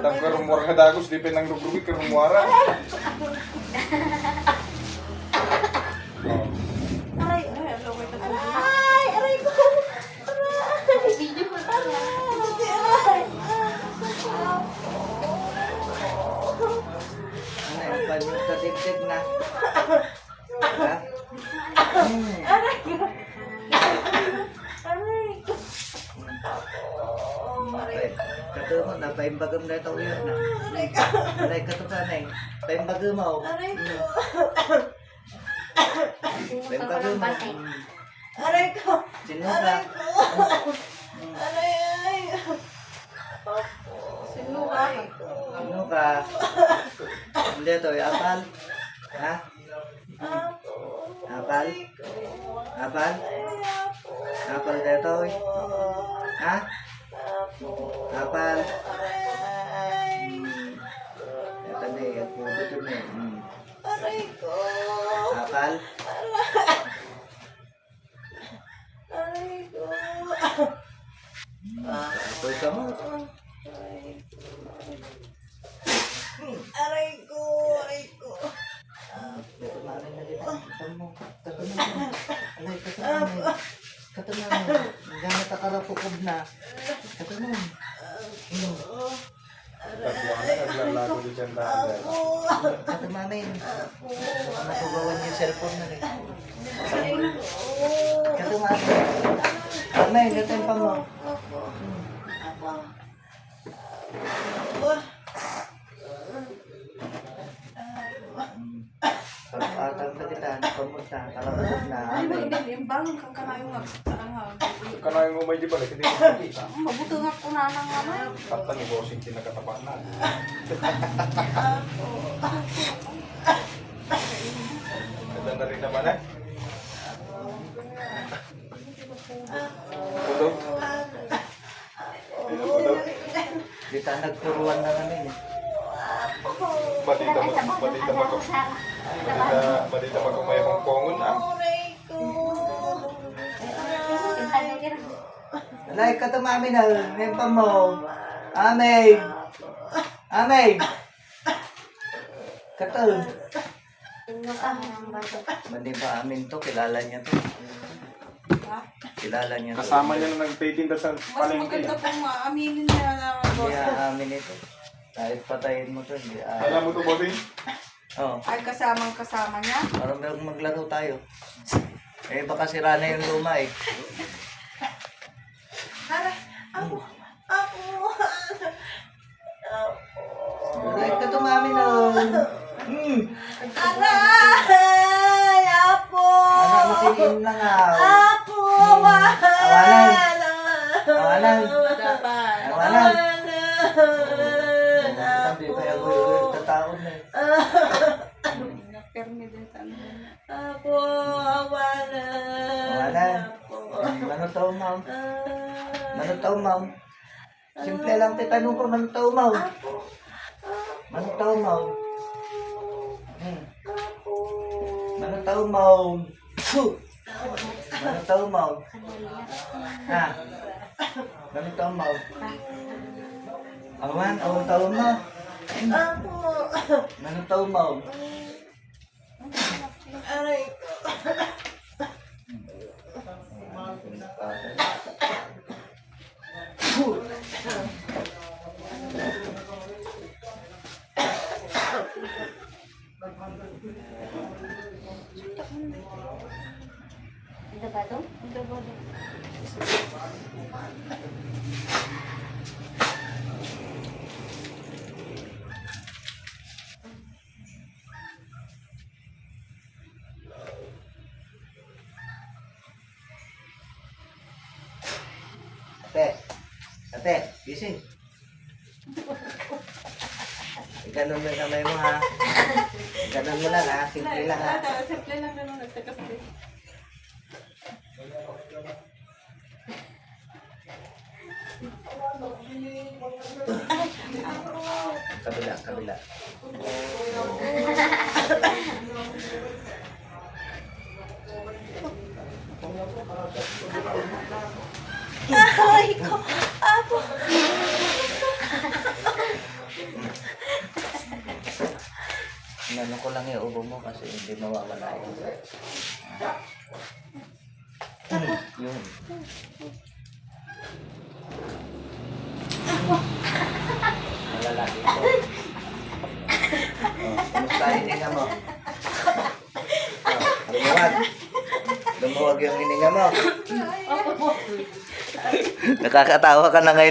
Tang karumuara nga dagos, di pa nang rugrugi karumuara. Aray, aray, aray, aray ko. Aray. Video mo pa. Aray. Ano yung panyong kadibdib na? Ha? Aray ko. Aray ko. Okay. Katumo na, paimbagam na ito yun na. Aray ka to ka na eh. Paimbagam mo. Aray ko. Paimbagam mo. Aray ko. Sino ka? Aray ko. Aray, ay. Sino ka? Sino ka? Hindi ito, apal? Ha? Apal? Apal? Apal dito eh. Ha? Apal? Ito na eh, at puto ito na eh. Aray ko. Apal? Aray ko. Apal ka mo. Aray ko. Aray ko. Ito na na dito. Ito mo. Ito na. Alay, ito na. Ito na. Gamit akarapukob na. Ito na. Tagwana, naglalago di dyan daan. Ito namin. Natugawan yung cellphone na rin. Ito namin. Amay, ito yung pamo. Pagpatang na kita, pamunta, kalabot na. Amay. Bangon kang kanayong nagsaan ha. Kanayong umay di balik, hindi mo kita. Mabuto nga ko na nang amay. Tata ni bossing kinakatapan na. Ganda na rin naman eh. Pudog. Pudog. Dito nagturuan na kami. Batita magkumay Hong Kongon ah. Aray ko. Alay, ka tumami na. Ngayon pa mo. Amay. Amay. Kato. Mandi pa amin to. Kilala niya to. Kilala niya to. Kasama niya na nagtitinda sa Mas palengke. maganda kung maaminin niya na Hindi aamin ito. Kahit patayin mo to. Hindi aamin. Alam mo to, bossing? Oo. ay kasama niya. Parang maglaro tayo. Eh baka sira na yung luma eh. Aray, ako. Alay, ka tumami na. Aray, apo. Ano, makinig na nga. Apo, Awalan. Awalan. Dapat. Awalan. Sabi pa yung tataon na eh. Permi din tanong. Apo, awalan. Awalan. Manutaw, ma'am. Manutaw, ma'am. Simple lang titanong ko, manutaw, ma'am. Manutaw, ma'am. Manutaw, ma'am. Manutaw, ma'am. Ha? Manutaw, ma'am. Awan, awang taon na. Apo. Manutaw, ma'am. Aray ko. Ada ba ito? Ate, ate, gising. Ganun mo yung kamay mo ha. Ganun mo lang ha, simple lang ha. Simple lang ganun, nagtakas din. Kabila, kabila. Aray ko. Apo. Inano ko lang yung ubo mo kasi hindi mawawala yun. Yun. Malalaki ko. Kumusta hininga mo? Lumuwag. Lumuwag yung hininga mo. Nakakatawa ka na ngayon.